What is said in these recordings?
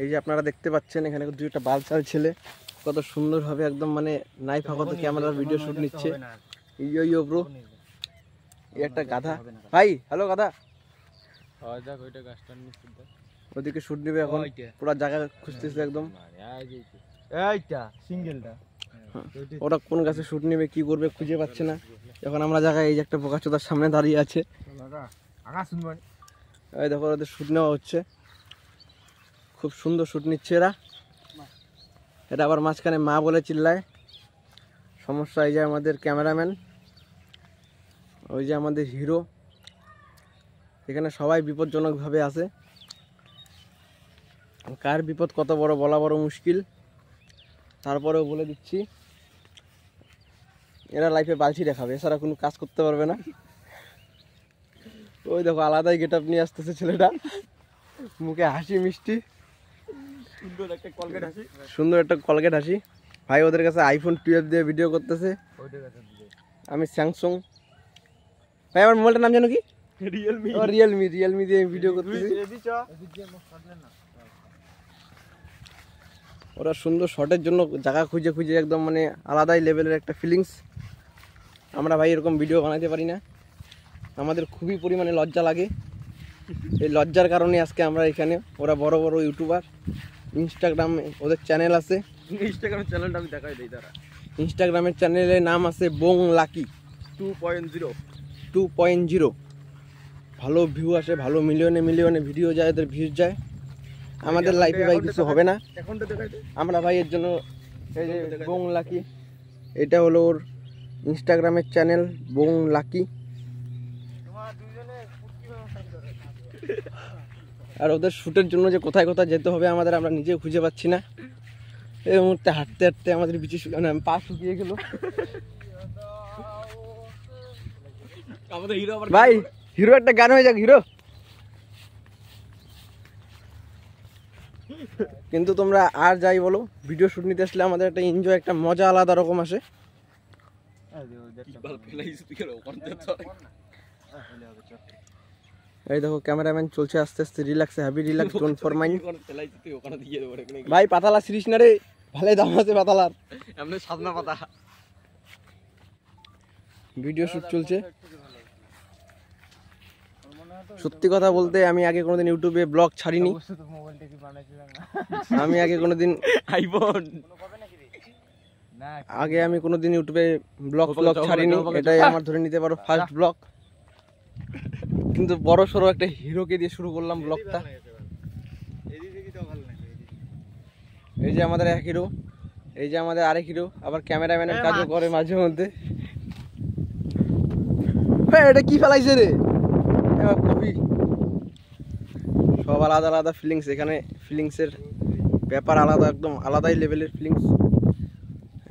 এই যে আপনারা দেখতে পাচ্ছেন এখানে দুইটা বালচাল ছেলে কত সুন্দরভাবে একদম মানে নাই ফাঁকতে ক্যামেরার ভিডিও শুট নিচ্ছে। ইয়ো ব্রো, এই একটা গাধা ভাই, হ্যালো গাধা, ওদিকে শুট নিবে এখন, পুরো জায়গা খুঁজতেছে একদম। ওরা কোন গাছে শুট নিবে কি করবে খুঁজে পাচ্ছে না। এখন আমরা জায়গায় এই যে একটা বোকাচোদার সামনে দাঁড়িয়ে আছে, এই দেখো ওদের শুট নেওয়া হচ্ছে, খুব সুন্দর শুট নিচ্ছে এরা। এটা আবার মাঝখানে মা বলে চিল্লায়, সমস্যা। এই যে আমাদের ক্যামেরাম্যান, ওই যে আমাদের হিরো, এখানে সবাই বিপজ্জনকভাবে আছে। কার বিপদ কত বড় বলা বড় মুশকিল, তারপরেও বলে দিচ্ছি এরা লাইফে বালছি দেখাবে, এছাড়া কোনো কাজ করতে পারবে না। ওই দেখো আলাদাই গেট আপ নিয়ে আসতেছে ছেলেটা, মুখে হাসি মিষ্টি, সুন্দর একটা কলগেট হাসি। ভাই ওদের কাছে আইফোন 12 দিয়ে ভিডিও করতেছে, আমি স্যামসাং। ভাই আমার মোবাইলটার নাম জানো কি? রিয়েলমি দিয়ে ভিডিও করতেছি। ওরা সুন্দর শটের জন্য জায়গা খুঁজে খুঁজে একদম মানে আলাদাই লেভেলের একটা ফিলিংস। আমরা ভাই এরকম ভিডিও বানাতে পারি না, আমাদের খুবই পরিমাণে লজ্জা লাগে। এই লজ্জার কারণে আজকে আমরা এখানে। ওরা বড় বড় ইউটিউবার, ইনস্টাগ্রামে ওদের চ্যানেল আছে, ইনস্টাগ্রামের চ্যানেলটা আমি দেখাই দিই। তারা ইনস্টাগ্রামের চ্যানেলের নাম আছে বং লাকি 2.0। ভালো ভিউ আসে, ভালো মিলিয়নে ভিডিও যায়, এদের ভিউজ যায়। আমাদের লাইফে ভাই কিছু হবে না, আমরা ভাই এর জন্য এই যে বং লাকি, এটা হলো ওর ইনস্টাগ্রামের চ্যানেল বং লাকি। আর ওদের শ্যুটের জন্য যে কোথায় কোথায় যেতে হবে আমাদের, আমরা নিজেও খুঁজে পাচ্ছি না। এই মুহূর্তে হাঁটতে হাঁটতে আমাদের বিচি পা শুকিয়ে গেল। ভাই হিরো একটা গান হয়ে যাক, হিরো। কিন্তু তোমরা আর যাই বলো, ভিডিও শুট নিতে আসলে আমাদের একটা এনজয়, একটা মজা আলাদা রকম আসে। এই দেখো ক্যামেরাম্যান চলছে আস্তে আস্তে, রিল্যাক্সে, heavy relax, don't for mind. ভাই পাতালা সিরিজ না রে, ভালোই দাম আছে পাতালার, এমনি সাদনা পাতা। ভিডিও শুট চলছে। সত্যি কথা বলতে আমি আগে কোনোদিন ইউটিউবে ব্লগ ছাড়িনি, আমি আগে কোনোদিন ইউটিউবে ব্লগ ছাড়িনি, এটাই আমার ধরে নিতে পারো ফার্স্ট ব্লগ। কিন্তু বড় সড়ো একটা হিরোকে দিয়ে শুরু করলাম ব্লগটা। এই যে আমাদের এক হিরো, এই যে আমাদের আরেক হিরো, আবার ক্যামেরাম্যানের কাজও করে মাঝে মধ্যে। এটা কি ফেলাইছে রে, কপি। সব আলাদা আলাদা ফিলিংস, এখানে ফিলিংসের ব্যাপার আলাদা, একদম আলাদাই লেভেলের ফিলিংস।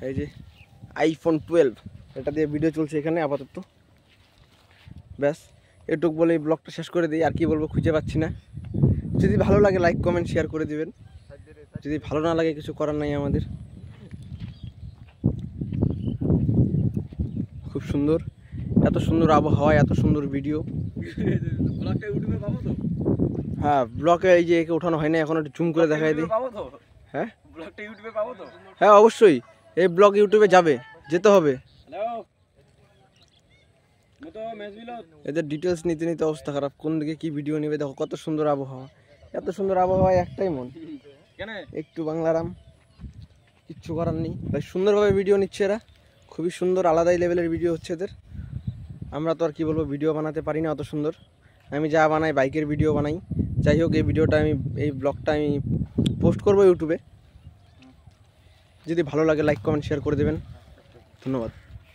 এই যে আইফোন 12, এটা দিয়ে ভিডিও চলছে এখানে আপাতত। ব্যাস এটুক বলে এই ব্লগটা শেষ করে দিই, আর কি বলবো খুঁজে পাচ্ছি না। যদি ভালো লাগে লাইক কমেন্ট শেয়ার করে দিবেন, যদি ভালো না লাগে কিছু করার নাই আমাদের। খুব সুন্দর, এত সুন্দর আবহাওয়া, এত সুন্দর ভিডিও। হ্যাঁ ব্লগে এই যে একে উঠানো হয় না এখন, একটু জুম করে দেখাই দিই। হ্যাঁ হ্যাঁ অবশ্যই এই ব্লগ ইউটিউবে যাবে, যেতে হবে। এদের ডিটেলস নিতে নিতে অবস্থা খারাপ, কোন দিকে কি ভিডিও নেবে। দেখো কত সুন্দর আবহাওয়া, এত সুন্দর আবহাওয়ায় একটাই মন, একটু বাংলারাম, কিচ্ছু করার নেই ভাই। সুন্দরভাবে ভিডিও নিচ্ছে এরা, খুবই সুন্দর, আলাদাই লেভেলের ভিডিও হচ্ছে এদের। আমরা তো আর কি বলবো, ভিডিও বানাতে পারি না অত সুন্দর। আমি যা বানাই বাইকের ভিডিও বানাই। যাই হোক, এই ব্লগটা আমি পোস্ট করবো ইউটিউবে। যদি ভালো লাগে লাইক কমেন্ট শেয়ার করে দেবেন, ধন্যবাদ।